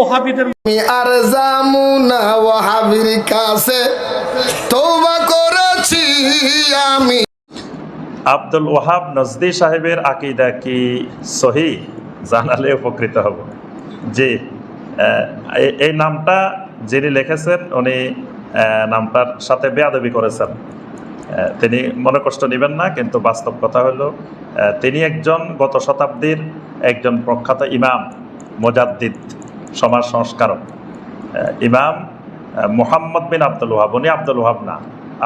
ওহাবিদের আমি আর যামু না ওয়াহাবির কাছে, তওবা করেছি আমি। আব্দুল ওয়াহাব নজদি সাহেবের আকীদা কি সহি? জানালে উপকৃত হব। জি, এই নামটা যিনি লিখেছেন উনি নামটার সাথে বেয়াদবি করেছেন। তিনি মনে কষ্ট নেবেন না, কিন্তু বাস্তব কথা হলো তিনি একজন গত শতাব্দীর একজন প্রখ্যাত ইমাম, মুজাদ্দিদ, সমাজ সংস্কারক। ইমাম মুহাম্মদ বিন আব্দুল ওয়াহাব। উনি আব্দুল ওয়াহাব না,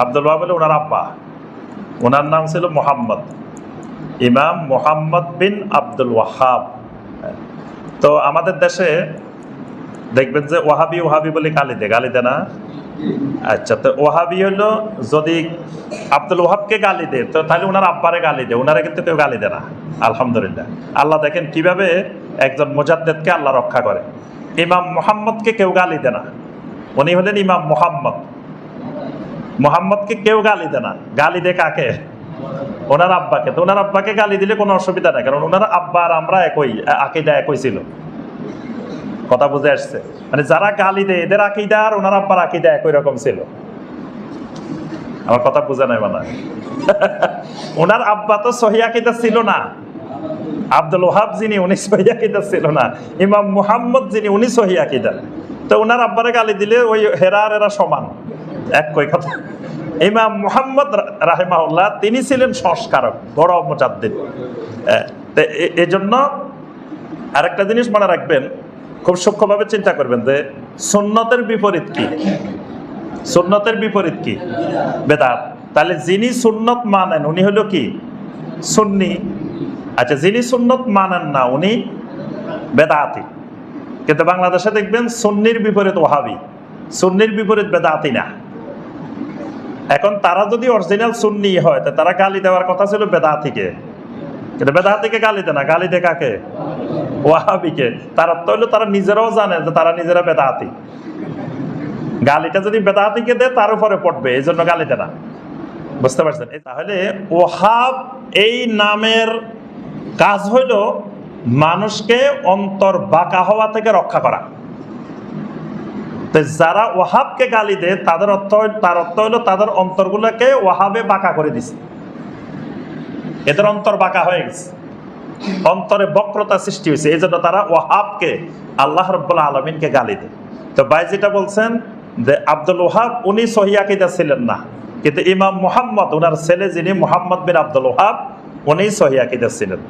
আব্দুল ওয়াহাব হলো ওনার আব্বা, ওনার নাম ছিল মোহাম্মদ। ইমাম মোহাম্মদ বিন আব্দুল ওয়াহাব। তো আমাদের দেশে দেখবেন যে ওয়াহাবি ওয়াহাবি বলে গালি দেয় না? আচ্ছা, তো ওয়াহাবি হলো যদি আব্দুল ওয়াহাবকে গালি দেয় তো তাহলে ওনার আব্বারে গালি দেয়, ওনারা কিন্তু কেউ গালি দেয় না। আলহামদুলিল্লাহ, আল্লাহ দেখেন কিভাবে একজন মুজাদ্দিদকে আল্লাহ রক্ষা করে। ইমাম মোহাম্মদকে কেউ গালি দেয় না, উনি হলেন ইমাম মোহাম্মদ। মোহাম্মদকে কেউ গালি দেয় না, গালি দেয় কাকে? ওনার আব্বাকে। তো ওনার আব্বাকে গালি দিলে কোনো অসুবিধা নাই, কারণ ওনার আব্বা আর আমরা একই, আকীদা একই ছিল। কথা বুঝে আসছে? মানে যারা গালি দেয় এদের আকীদা আর ওনার আব্বার আকীদা একই রকম ছিল। আমার কথা বুঝে নাই মানে? ওনার আব্বা তো সহি আকীদা ছিল না। আব্দুল ওয়াহাব যিনি, উনি সহি আকীদা ছিল না। ইমাম মুহাম্মদ যিনি, উনি সহি আকীদা। তো ওনার আব্বারে গালি দিলে ওই হেরা আর এরা সমান, একই কথা। ইমাম মুহাম্মদ রাহিমাহুল্লাহ তিনি ছিলেন সংস্কারক, বড় মুজাদ্দিদ। এই জন্য আরেকটা জিনিস মনে রাখবেন, খুব সূক্ষ্মভাবে চিন্তা করবেন যে সুন্নতের বিপরীত কি? সুন্নতের বিপরীত কি? বেদাত। তাহলে যিনি সুন্নত মানেন উনি হলো কি? সুন্নি। আচ্ছা, যিনি সুন্নত মানেন না উনি বেদাতি। কিন্তু বাংলাদেশে দেখবেন সুন্নির বিপরীত ওয়াহাবি, সুন্নির বিপরীত বেদাতি না। এখন তারা যদি অরিজিনাল সুন্নি হয় তো তারা গালি দেওয়ার কথা ছিল বেদাতিকে, কিন্তু বেদাতিকে গালি দেয় না, গালি দেয় কাকে? ওয়াহাবিকে। তার অর্থ হলো তারা নিজেরাও জানে যে তারা নিজেরা বেদাতি। গালিটা যদি বেদাতিকে দেয় তার উপরে পড়বে, এই জন্য গালি দেয় না। বুঝতে পারছেন? তাহলে ওয়াহাব এই নামের কাজ হইল মানুষকে অন্তর বাঁকা হওয়া থেকে রক্ষা করা। যারা ওয়াহাবকে গালি দেয় তার অর্থ হলো তাদের অন্তরগুলোকে ওয়াহাবে বাঁকা করে দিছে, এদের অন্তর বাঁকা হয়ে গেছে, অন্তরে বক্রতা সৃষ্টি হয়েছে। এই জন্য তারা ওয়াহাবকে, আল্লাহ রাব্বুল আলামিনকে গালি দেয়। তো ভাই যেটা বলছেন যে আব্দুল ওয়াহাব উনি সহি আকীদা ছিলেন না, কিন্তু ইমাম মুহাম্মদ ওনার ছেলে যিনি মুহাম্মদ বিন আব্দুল ওয়াহাব উনি সহি আকীদা ছিলেন।